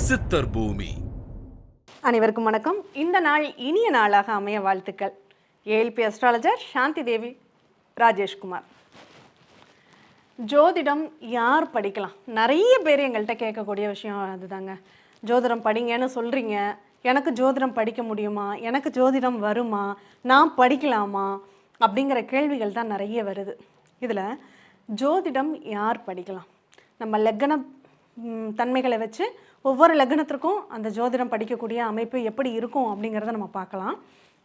சித்தர் பூமி. அனைவருக்கும் வணக்கம். இந்த நாள் இனிய நாளாக அமைய வாழ்த்துக்கள். ஏஎல்பி அஸ்ட்ராலஜர் சாந்தி தேவி ராஜேஷ்குமார். ஜோதிடம் யார் படிக்கலாம்? நிறைய பேர் எங்கள்கிட்ட கேட்கக்கூடிய விஷயம் அதுதாங்க. ஜோதிடம் படிங்கன்னு சொல்கிறீங்க, எனக்கு ஜோதிடம் படிக்க முடியுமா, எனக்கு ஜோதிடம் வருமா, நான் படிக்கலாமா அப்படிங்கிற கேள்விகள் தான் நிறைய வருது. இதில் ஜோதிடம் யார் படிக்கலாம்? நம்ம லக்ன தன்மைகளை வச்சு ஒவ்வொரு லக்னத்திற்கும் அந்த ஜோதிடம் படிக்கக்கூடிய அமைப்பு எப்படி இருக்கும் அப்படிங்கிறத நம்ம பார்க்கலாம்.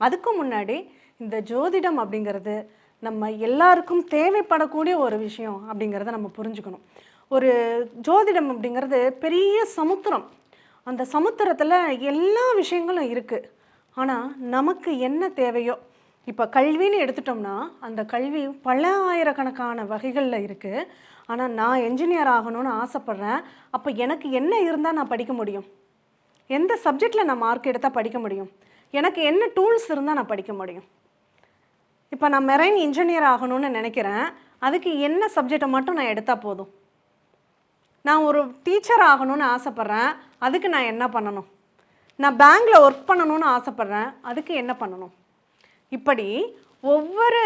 அதுக்கு முன்னாடி இந்த ஜோதிடம் அப்படிங்கிறது நம்ம எல்லாருக்கும் தேவைப்படக்கூடிய ஒரு விஷயம் அப்படிங்கிறத நம்ம புரிஞ்சுக்கணும். ஒரு ஜோதிடம் அப்படிங்கிறது பெரிய சமுத்திரம். அந்த சமுத்திரத்தில் எல்லா விஷயங்களும் இருக்குது. ஆனால் நமக்கு என்ன தேவையோ, இப்போ கல்வின்னு எடுத்துட்டோம்னா அந்த கல்வி பல ஆயிரக்கணக்கான வகைகளில் இருக்குது. ஆனால் நான் என்ஜினியர் ஆகணும்னு ஆசைப்பட்றேன். அப்போ எனக்கு என்ன இருந்தால் நான் படிக்க முடியும்? எந்த சப்ஜெக்டில் நான் மார்க் எடுத்தால் படிக்க முடியும்? எனக்கு என்ன டூல்ஸ் இருந்தால் நான் படிக்க முடியும்? இப்போ நான் மெரைன் இன்ஜினியர் ஆகணும்னு நினைக்கிறேன். அதுக்கு என்ன சப்ஜெக்டை மட்டும் நான் எடுத்தால் போதும்? நான் ஒரு டீச்சர் ஆகணும்னு ஆசைப்பட்றேன். அதுக்கு நான் என்ன பண்ணணும்? நான் பேங்க்கில் ஒர்க் பண்ணணும்னு ஆசைப்பட்றேன். அதுக்கு என்ன பண்ணணும்? இப்படி ஒவ்வொரு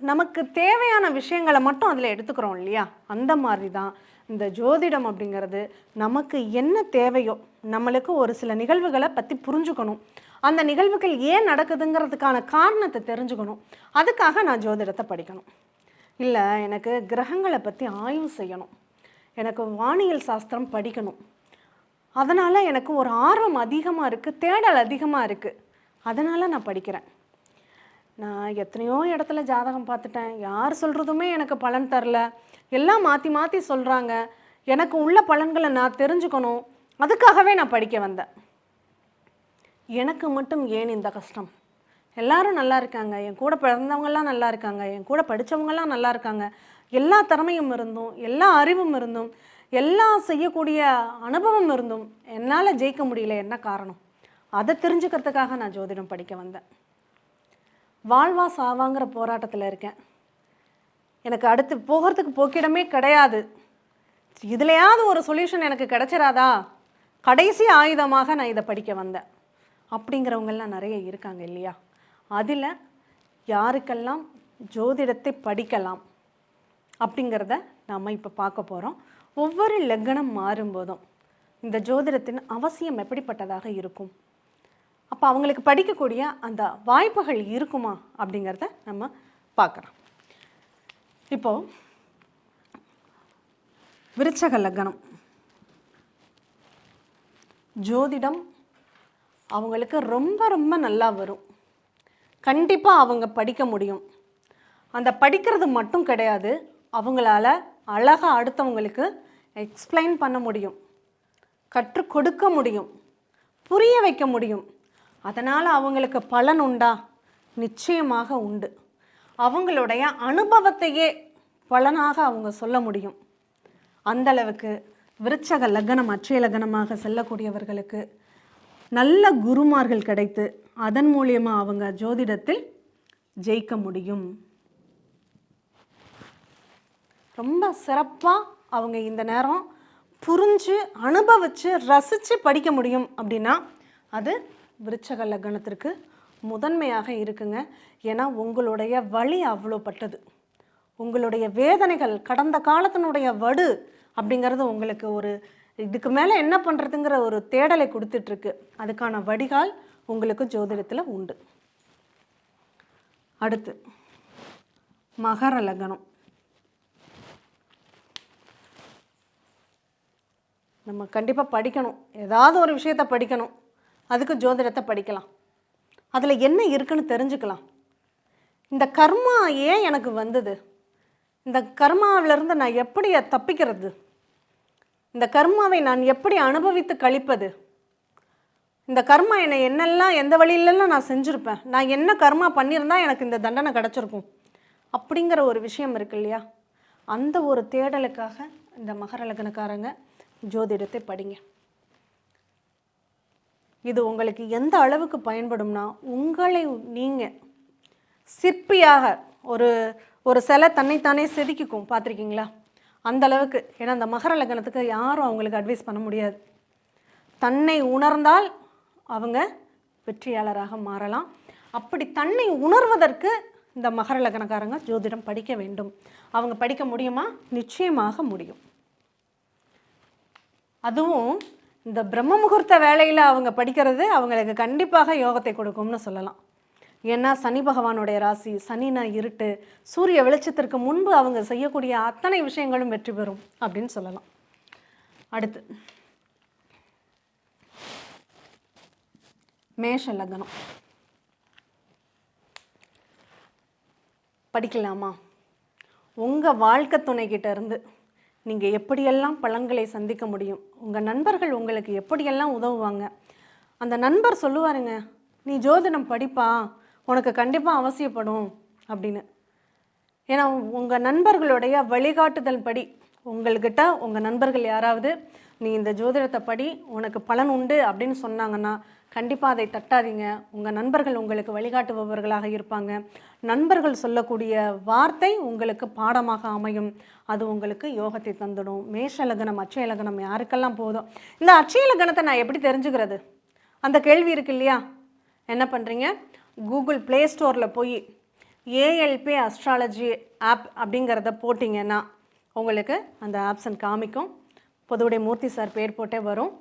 நமக்கு தேவையான விஷயங்களை மட்டும் அதில் எடுத்துக்கிறோம் இல்லையா? அந்த மாதிரி தான் இந்த ஜோதிடம் அப்படிங்கிறது. நமக்கு என்ன தேவையோ, நம்மளுக்கு ஒரு சில நிகழ்வுகளை பற்றி புரிஞ்சுக்கணும், அந்த நிகழ்வுகள் ஏன் நடக்குதுங்கிறதுக்கான காரணத்தை தெரிஞ்சுக்கணும். அதுக்காக நான் ஜோதிடத்தை படிக்கணும். இல்லை, எனக்கு கிரகங்களை பற்றி ஆய்வு செய்யணும், எனக்கு வானியல் சாஸ்திரம் படிக்கணும், அதனால் எனக்கு ஒரு ஆர்வம் அதிகமாக இருக்குது, தேடல் அதிகமாக இருக்குது, அதனால் நான் படிக்கிறேன். நான் எத்தனையோ இடத்துல ஜாதகம் பார்த்துட்டேன், யார் சொல்கிறதுமே எனக்கு பலன் தரல, எல்லாம் மாற்றி மாற்றி சொல்கிறாங்க, எனக்கு உள்ள பலன்களை நான் தெரிஞ்சுக்கணும், அதுக்காகவே நான் படிக்க வந்தேன். எனக்கு மட்டும் ஏன் இந்த கஷ்டம்? எல்லாரும் நல்லா இருக்காங்க, என் கூட பிறந்தவங்கெல்லாம் நல்லா இருக்காங்க, என் கூட படித்தவங்கெல்லாம் நல்லா இருக்காங்க, எல்லா திறமையும் இருந்தும், எல்லா அறிவும் இருந்தும், எல்லாம் செய்யக்கூடிய அனுபவம் இருந்தும் என்னால் ஜெயிக்க முடியல, என்ன காரணம்? அதை தெரிஞ்சுக்கிறதுக்காக நான் ஜோதிடம் படிக்க வந்தேன். வாழ்வா சாவாங்கிற போராட்டத்தில் இருக்கேன். எனக்கு அடுத்து போகிறதுக்கு போக்கிடமே கிடையாது. இதுலையாவது ஒரு சொல்யூஷன் எனக்கு கிடைச்சிடாதா? கடைசி ஆயுதமாக நான் இதை படிக்க வந்தேன் அப்படிங்கிறவங்கெல்லாம் நிறைய இருக்காங்க இல்லையா? அதில் யாருக்கெல்லாம் ஜோதிடத்தை படிக்கலாம் அப்படிங்கிறத நாம் இப்போ பார்க்க போகிறோம். ஒவ்வொரு லக்னம் மாறும்போதும் இந்த ஜோதிடத்தின் அவசியம் எப்படிப்பட்டதாக இருக்கும், அப்போ அவங்களுக்கு படிக்கக்கூடிய அந்த வாய்ப்புகள் இருக்குமா அப்படிங்கிறத நம்ம பார்க்குறோம். இப்போது விருச்சக லக்னம் ஜோதிடம் அவங்களுக்கு ரொம்ப ரொம்ப நல்லா வரும். கண்டிப்பாக அவங்க படிக்க முடியும். அந்த படிக்கிறது மட்டும் கிடையாது, அவங்களால அழகாக அடுத்தவங்களுக்கு எக்ஸ்பிளைன் பண்ண முடியும், கற்றுக் கொடுக்க முடியும், புரிய வைக்க முடியும். அதனால் அவங்களுக்கு பலன் உண்டா? நிச்சயமாக உண்டு. அவங்களுடைய அனுபவத்தையே பலனாக அவங்க சொல்ல முடியும். அந்தளவுக்கு விருச்சக லக்னம் அட்சய லக்னமாக செல்லக்கூடியவர்களுக்கு நல்ல குருமார்கள் கிடைத்து அதன் மூலியமாக அவங்க ஜோதிடத்தில் ஜெயிக்க முடியும். ரொம்ப சிறப்பாக அவங்க இந்த நேரம் புரிஞ்சு அனுபவித்து ரசித்து படிக்க முடியும். அப்படின்னா அது விருச்சக லக்னத்திற்கு முதன்மையாக இருக்குங்க. ஏன்னா உங்களுடைய வழி அவ்வளோ பட்டது, உங்களுடைய வேதனைகள் கடந்த காலத்தினுடைய வடு அப்படிங்கிறது உங்களுக்கு ஒரு இதுக்கு மேலே என்ன பண்ணுறதுங்கிற ஒரு தேடலை கொடுத்துட்ருக்கு. அதுக்கான வடிகால் உங்களுக்கு ஜோதிடத்தில் உண்டு. அடுத்து மகர லக்னம். நம்ம கண்டிப்பாக படிக்கணும், ஏதாவது ஒரு விஷயத்தை படிக்கணும். அதுக்கு ஜோதிடத்தை படிக்கலாம். அதில் என்ன இருக்குன்னு தெரிஞ்சுக்கலாம். இந்த கர்மா ஏன் எனக்கு வந்தது, இந்த கர்மாவிலிருந்து நான் எப்படி தப்பிக்கிறது, இந்த கர்மாவை நான் எப்படி அனுபவித்து கழிப்பது, இந்த கர்மா என்னை என்னெல்லாம் எந்த வழியிலெல்லாம் நான் செஞ்சுருப்பேன், நான் என்ன கர்மா பண்ணியிருந்தால் எனக்கு இந்த தண்டனை கிடச்சிருக்கும் அப்படிங்கிற ஒரு விஷயம் இருக்கு இல்லையா? அந்த ஒரு தேடலுக்காக இந்த மகர லக்னக்காரங்க ஜோதிடத்தை படிங்க. இது உங்களுக்கு எந்த அளவுக்கு பயன்படும்னா, உங்களை நீங்கள் சிற்பியாக ஒரு ஒரு சிலை தன்னைத்தானே செதுக்கிக்கும், பார்த்துருக்கீங்களா? அந்த அளவுக்கு. ஏன்னா அந்த மகர லக்னத்துக்கு யாரும் அவங்களுக்கு அட்வைஸ் பண்ண முடியாது. தன்னை உணர்ந்தால் அவங்க வெற்றியாளராக மாறலாம். அப்படி தன்னை உணர்வதற்கு இந்த மகர லக்னக்காரங்க ஜோதிடம் படிக்க வேண்டும். அவங்க படிக்க முடியுமா? நிச்சயமாக முடியும். அதுவும் இந்த பிரம்ம முகூர்த்த வேலையில் அவங்க படிக்கிறது அவங்களுக்கு கண்டிப்பாக யோகத்தை கொடுக்கும்னு சொல்லலாம். ஏன்னா சனி பகவானுடைய ராசி, சனினா இருட்டு, சூரிய வெளிச்சத்திற்கு முன்பு அவங்க செய்யக்கூடிய அத்தனை விஷயங்களும் வெற்றி பெறும் அப்படின்னு சொல்லலாம். அடுத்து மேஷ லக்னம். படிக்கலாமா? உங்கள் வாழ்க்கை துணைக்கிட்ட இருந்து நீங்கள் எப்படியெல்லாம் பலன்களை சந்திக்க முடியும், உங்கள் நண்பர்கள் உங்களுக்கு எப்படியெல்லாம் உதவுவாங்க. அந்த நண்பர் சொல்லுவாருங்க, நீ ஜோதிடம் படிப்பா, உனக்கு கண்டிப்பாக அவசியப்படும் அப்படின்னு. ஏன்னா உங்கள் நண்பர்களுடைய வழிகாட்டுதல் படி, உங்கள்கிட்ட உங்கள் நண்பர்கள் யாராவது நீ இந்த ஜோதிடத்தை படி உனக்கு பலன் உண்டு அப்படின்னு சொன்னாங்கன்னா கண்டிப்பாக அதை தட்டாதீங்க. உங்கள் நண்பர்கள் உங்களுக்கு வழிகாட்டுபவர்களாக இருப்பாங்க. நண்பர்கள் சொல்லக்கூடிய வார்த்தை உங்களுக்கு பாடமாக அமையும். அது உங்களுக்கு யோகத்தை தந்துடும். மேஷ லக்னம், அட்சய லக்னம் யாருக்கெல்லாம் போதும். இந்த அட்சய லக்னத்தை நான் எப்படி தெரிஞ்சுக்கிறது? அந்த கேள்வி இருக்கு இல்லையா? என்ன பண்ணுறீங்க? கூகுள் ப்ளே ஸ்டோரில் போய் ஏஎல்பி அஸ்ட்ராலஜி ஆப் அப்படிங்கிறத போட்டிங்கன்னா உங்களுக்கு அந்த ஆப்ஷன் காமிக்கும். பொதுவுடைய மூர்த்தி சார் பேர் போட்டே வரும்.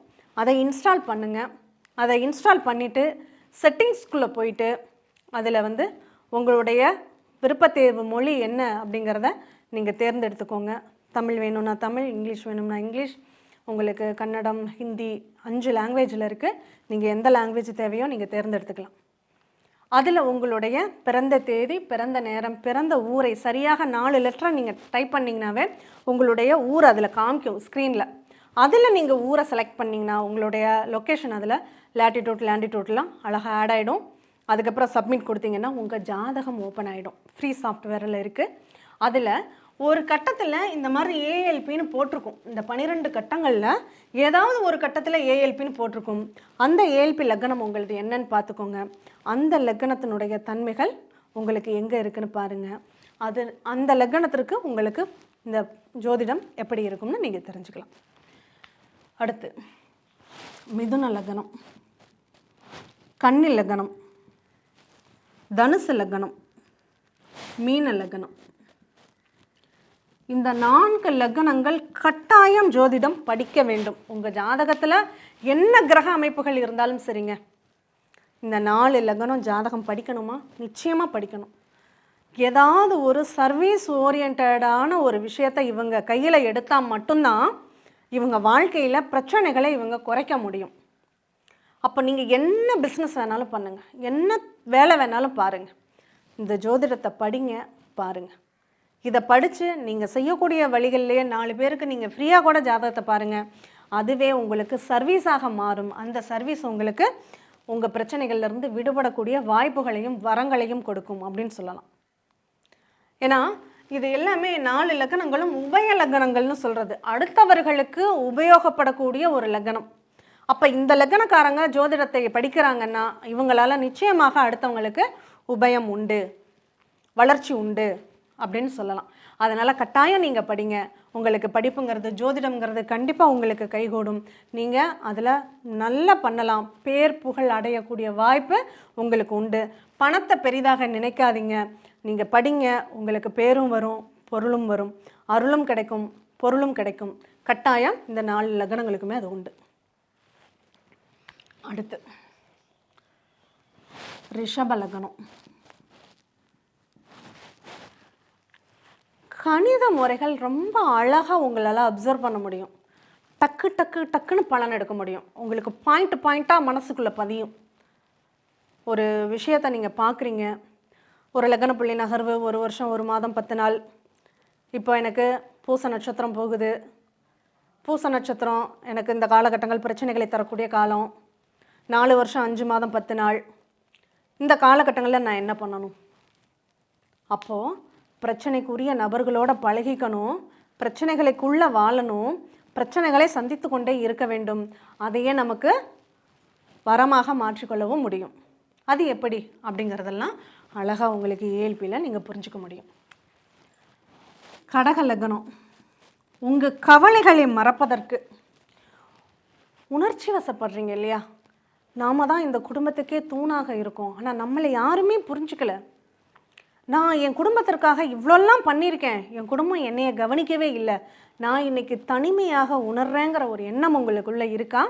அதை இன்ஸ்டால் பண்ணுங்கள். அதை இன்ஸ்டால் பண்ணிவிட்டு செட்டிங்ஸ்குள்ளே போயிட்டு அதில் உங்களுடைய விருப்பத்தேர்வு மொழி என்ன அப்படிங்கிறத நீங்கள் தேர்ந்தெடுத்துக்கோங்க. தமிழ் வேணும்னா தமிழ், இங்கிலீஷ் வேணும்னா இங்கிலீஷ், உங்களுக்கு கன்னடம், ஹிந்தி 5 லாங்குவேஜில் இருக்குது. நீங்கள் எந்த லாங்குவேஜ் தேவையோ நீங்கள் தேர்ந்தெடுத்துக்கலாம். அதில் உங்களுடைய பிறந்த தேதி, பிறந்த நேரம், பிறந்த ஊரை சரியாக 4 லெட்டரை நீங்கள் டைப் பண்ணிங்கனாவே உங்களுடைய ஊர் அதில் காமிக்கும் ஸ்க்ரீனில். அதில் நீங்கள் ஊரை செலக்ட் பண்ணிங்கன்னா உங்களுடைய லொக்கேஷன் அதில் லேட்டிடியூட் லேண்டிடியூட்லாம் அழகாக ஆட் ஆகிடும். அதுக்கப்புறம் சப்மிட் கொடுத்தீங்கன்னா உங்கள் ஜாதகம் ஓப்பன் ஆகிடும். ஃப்ரீ சாஃப்ட்வேரில் இருக்குது. அதில் ஒரு கட்டத்தில் இந்த மாதிரி ஏஎல்பின்னு போட்டிருக்கும். இந்த 12 கட்டங்களில் ஏதாவது ஒரு கட்டத்தில் ஏஎல்பின்னு போட்டிருக்கும். அந்த ஏஎல்பி லக்னம் உங்களுக்கு என்னன்னு பார்த்துக்கோங்க. அந்த லக்னத்தினுடைய தன்மைகள் உங்களுக்கு எங்கே இருக்குன்னு பாருங்கள். அது அந்த லக்னத்திற்கு உங்களுக்கு இந்த ஜோதிடம் எப்படி இருக்கும்னு நீங்கள் தெரிஞ்சுக்கலாம். அடுத்து மிதுன லக்னம், கன்னி லக்னம், தனுசு லக்னம், மீன லக்னம். இந்த 4 லக்னங்கள் கட்டாயம் ஜோதிடம் படிக்க வேண்டும். உங்கள் ஜாதகத்தில் என்ன கிரக அமைப்புகள் இருந்தாலும் சரிங்க, இந்த 4 லக்னம் ஜாதகம் படிக்கணுமா? நிச்சயமாக படிக்கணும். ஏதாவது ஒரு சர்வீஸ் ஓரியன்டான ஒரு விஷயத்தை இவங்க கையில் எடுத்தால் மட்டும்தான் இவங்க வாழ்க்கையில் பிரச்சனைகளை இவங்க குறைக்க முடியும். அப்போ நீங்கள் என்ன பிஸ்னஸ் வேணாலும் பண்ணுங்கள், என்ன வேலை வேணாலும் பாருங்கள், இந்த ஜோதிடத்தை படிங்க, பாருங்கள். இதை படித்து நீங்கள் செய்யக்கூடிய வழிகளிலேயே 4 பேருக்கு நீங்கள் ஃப்ரீயாக கூட ஜாதகத்தை பாருங்கள். அதுவே உங்களுக்கு சர்வீஸாக மாறும். அந்த சர்வீஸ் உங்களுக்கு உங்கள் பிரச்சனைகள்லேருந்து விடுபடக்கூடிய வாய்ப்புகளையும் வரங்களையும் கொடுக்கும் அப்படின்னு சொல்லலாம். ஏன்னா இது எல்லாமே 4 லக்னங்களும் உபய லக்னங்கள்னு சொல்கிறது, அடுத்தவர்களுக்கு உபயோகப்படக்கூடிய ஒரு லக்னம். அப்போ இந்த லக்னக்காரங்க ஜோதிடத்தை படிக்கிறாங்கன்னா இவங்களால் நிச்சயமாக அடுத்தவங்களுக்கு உபயம் உண்டு, வளர்ச்சி உண்டு அப்படின்னு சொல்லலாம். அதனால் கட்டாயம் நீங்கள் படிங்க. உங்களுக்கு படிப்புங்கிறது, ஜோதிடம்ங்கிறது கண்டிப்பாக உங்களுக்கு கைகூடும். நீங்கள் அதில் நல்லா பண்ணலாம். பேர் புகழ் அடையக்கூடிய வாய்ப்பு உங்களுக்கு உண்டு. பணத்தை பெரிதாக நினைக்காதீங்க. நீங்கள் படிங்க, உங்களுக்கு பேரும் வரும், பொருளும் வரும், அருளும் கிடைக்கும், பொருளும் கிடைக்கும். கட்டாயம் இந்த 4 லக்னங்களுக்குமே அது உண்டு. அடுத்து ரிஷப லக்னம். கணித முறைகள் ரொம்ப அழகாக உங்களால் அப்சர்வ் பண்ண முடியும். டக்கு டக்கு டக்குன்னு பலன் எடுக்க முடியும். உங்களுக்கு பாயிண்ட்டாக மனசுக்குள்ளே பதியும். ஒரு விஷயத்தை நீங்கள் பார்க்குறீங்க, ஒரு லக்ன புள்ளி நகர்வு, 1 வருஷம் 1 மாதம் 10 நாள். இப்போ எனக்கு பூச நட்சத்திரம் போகுது. பூச நட்சத்திரம் எனக்கு இந்த காலகட்டங்கள் பிரச்சனைகளை தரக்கூடிய காலம். 4 வருஷம் 5 மாதம் 10 நாள். இந்த காலகட்டங்களில் நான் என்ன பண்ணணும்? அப்போது பிரச்சனைக்குரிய நபர்களோட பழகிக்கணும், பிரச்சனைகளுக்குள்ளே வாழணும், பிரச்சனைகளை சந்தித்து கொண்டே இருக்க வேண்டும். அதையே நமக்கு வரமாக மாற்றிக்கொள்ளவும் முடியும். அது எப்படி அப்படிங்கிறதெல்லாம் அழகாக உங்களுக்கு ஏஎல்பியில் நீங்கள் புரிஞ்சுக்க முடியும். கடக லக்னம். உங்கள் கவலைகளை மறப்பதற்கு, உணர்ச்சி வசப்படுறீங்க இல்லையா? நாம தான் இந்த குடும்பத்துக்கே தூணாக இருக்கோம், ஆனால் நம்மளை யாருமே புரிஞ்சுக்கல. நான் என் குடும்பத்திற்காக இவ்வளோலாம் பண்ணியிருக்கேன், என் குடும்பம் என்னைய கவனிக்கவே இல்லை, நான் இன்னைக்கு தனிமையாக உணர்றேங்கிற ஒரு எண்ணம் உங்களுக்குள்ளே இருக்கா?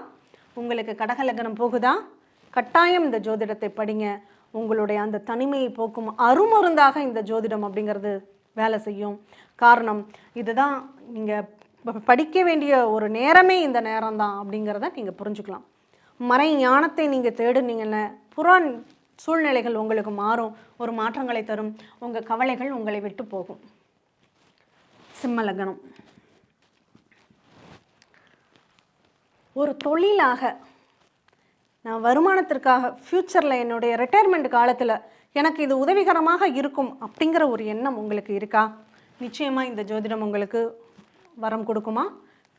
உங்களுக்கு கடகலக்கணம் போகுதா? கட்டாயம் இந்த ஜோதிடத்தை படிங்க. உங்களுடைய அந்த தனிமையை போக்கும் அருமருந்தாக இந்த ஜோதிடம் அப்படிங்கிறது வேலை செய்யும். காரணம் இதுதான், நீங்கள் படிக்க வேண்டிய ஒரு நேரமே இந்த நேரம் தான் அப்படிங்கிறத நீங்கள் புரிஞ்சுக்கலாம். மறை ஞானத்தை நீங்கள் தேடுனீங்கன்னு புறான் சூழ்நிலைகள் உங்களுக்கு மாறும், ஒரு மாற்றங்களை தரும், உங்கள் கவலைகள் உங்களை விட்டு போகும். சிம்ம லக்னம். ஒரு தொழிலாக நான் வருமானத்திற்காக ஃப்யூச்சரில் என்னுடைய ரிட்டையர்மெண்ட் காலத்தில் எனக்கு இது உதவிகரமாக இருக்கும் அப்படிங்கிற ஒரு எண்ணம் உங்களுக்கு இருக்கா? நிச்சயமாக இந்த ஜோதிடம் உங்களுக்கு வரம் கொடுக்குமா?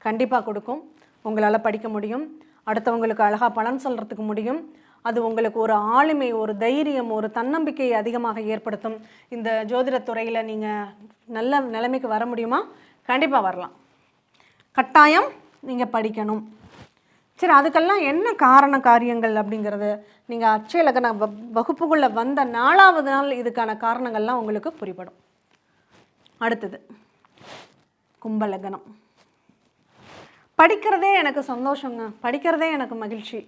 கண்டிப்பாக கொடுக்கும். உங்களால் படிக்க முடியும், அடுத்தவங்களுக்கு அழகாக பலன் சொல்கிறதுக்கு முடியும். அது உங்களுக்கு ஒரு ஆளுமை, ஒரு தைரியம், ஒரு தன்னம்பிக்கையை அதிகமாக ஏற்படுத்தும். இந்த ஜோதிடத்துறையில் நீங்கள் நல்ல நிலைமைக்கு வர முடியுமா? கண்டிப்பாக வரலாம். கட்டாயம் நீங்கள் படிக்கணும். சரி, அதுக்கெல்லாம் என்ன காரண காரியங்கள் அப்படிங்கிறது நீங்கள் அட்சய லக்ன வகுப்புக்குள்ளே வந்த 4வது நாள் இதுக்கான காரணங்கள்லாம் உங்களுக்கு புரிபடும். அடுத்தது கும்ப லக்னம். படிக்கிறதே எனக்கு சந்தோஷங்க, படிக்கிறதே எனக்கு மகிழ்ச்சி,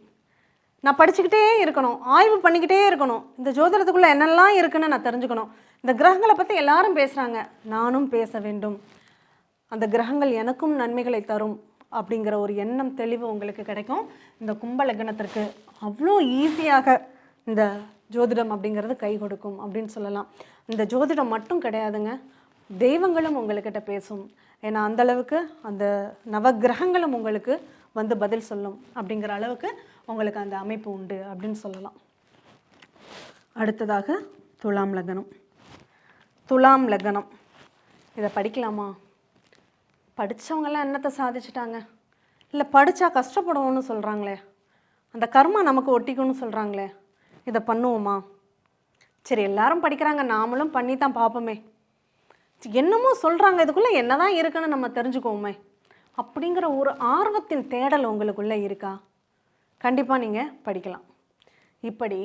நான் படிச்சுக்கிட்டே இருக்கணும், ஆய்வு பண்ணிக்கிட்டே இருக்கணும், இந்த ஜோதிடத்துக்குள்ளே என்னெல்லாம் இருக்குன்னு நான் தெரிஞ்சுக்கணும், இந்த கிரகங்களை பற்றி எல்லாரும் பேசுகிறாங்க, நானும் பேச வேண்டும், அந்த கிரகங்கள் எனக்கும் நன்மைகளை தரும் அப்படிங்கிற ஒரு எண்ணம், தெளிவு உங்களுக்கு கிடைக்கும். இந்த கும்ப லக்னத்திற்கு அவ்வளோ ஈஸியாக இந்த ஜோதிடம் அப்படிங்கிறது கை கொடுக்கும் அப்படின்னு சொல்லலாம். இந்த ஜோதிடம் மட்டும் கிடையாதுங்க, தெய்வங்களும் உங்கள்கிட்ட பேசும். ஏன்னா அந்தளவுக்கு அந்த நவகிரகங்களும் உங்களுக்கு வந்து பதில் சொல்லும் அப்படிங்கிற அளவுக்கு உங்களுக்கு அந்த அமைப்பு உண்டு அப்படின்னு சொல்லலாம். அடுத்ததாக துலாம் லக்னம். துலாம் லக்னம் இதை படிக்கலாமா? படித்தவங்கெல்லாம் என்னத்தை சாதிச்சிட்டாங்க? இல்லை படித்தா கஷ்டப்படுவோன்னு சொல்கிறாங்களே, அந்த கர்மா நமக்கு ஒட்டிக்கும்னு சொல்கிறாங்களே, இதை பண்ணுவோமா? சரி, எல்லாரும் படிக்கிறாங்க, நாமளும் பண்ணி தான் பார்ப்போமே, என்னமோ சொல்கிறாங்க, இதுக்குள்ளே என்ன தான் இருக்குன்னு நம்ம தெரிஞ்சுக்குவோமே அப்படிங்கிற ஒரு ஆர்வத்தின் தேடல் உங்களுக்குள்ளே இருக்கா? கண்டிப்பாக நீங்கள் படிக்கலாம். இப்படி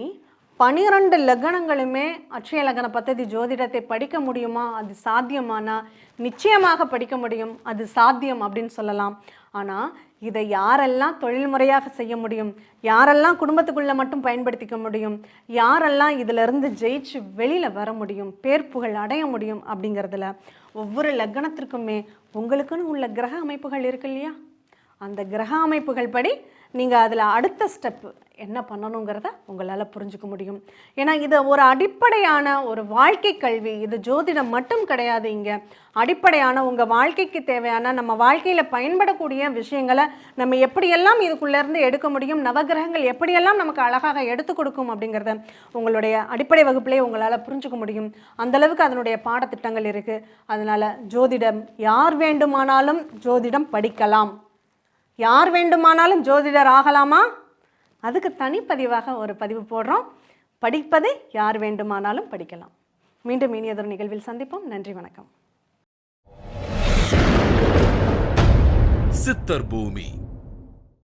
12 லக்னங்களுமே அட்சய லக்ன பத்ததி ஜோதிடத்தை படிக்க முடியுமா? அது சாத்தியமானா நிச்சயமாக படிக்க முடியும், அது சாத்தியம் அப்படின்னு சொல்லலாம். ஆனால் இதை யாரெல்லாம் தொழில்முறையாக செய்ய முடியும், யாரெல்லாம் குடும்பத்துக்குள்ளே மட்டும் பயன்படுத்திக்க முடியும், யாரெல்லாம் இதிலிருந்து ஜெயிச்சு வெளியில் வர முடியும், பேர் புகழ் அடைய முடியும் அப்படிங்கிறதுல ஒவ்வொரு லக்னத்திற்குமே உங்களுக்குன்னு உள்ள கிரக அமைப்புகள் இருக்கு இல்லையா? அந்த கிரக அமைப்புகள் படி நீங்கள் அதில் அடுத்த ஸ்டெப்பு என்ன பண்ணணுங்கிறத உங்களால் புரிஞ்சுக்க முடியும். ஏன்னா இது ஒரு அடிப்படையான ஒரு வாழ்க்கை கல்வி, இது ஜோதிடம் மட்டும் கிடையாது. இங்கே அடிப்படையான உங்கள் வாழ்க்கைக்கு தேவையான நம்ம வாழ்க்கையில் பயன்படக்கூடிய விஷயங்களை நம்ம எப்படியெல்லாம் இதுக்குள்ளேருந்து எடுக்க முடியும், நவகிரகங்கள் எப்படியெல்லாம் நமக்கு அழகாக எடுத்து கொடுக்கும் அப்படிங்கிறத உங்களுடைய அடிப்படை வகுப்பிலே உங்களால் புரிஞ்சுக்க முடியும். அந்தளவுக்கு அதனுடைய பாடத்திட்டங்கள் இருக்குது. அதனால் ஜோதிடம் யார் வேண்டுமானாலும் ஜோதிடம் படிக்கலாம், யார் வேண்டுமானாலும் ஜோதிடர் ஆகலாமா? அதுக்கு தனிப்பதிவாக ஒரு பதிவு போடுறோம். படிப்பதை யார் வேண்டுமானாலும் படிக்கலாம். மீண்டும் இனியதொரு நிகழ்வில் சந்திப்போம். நன்றி, வணக்கம். சித்தர் பூமி.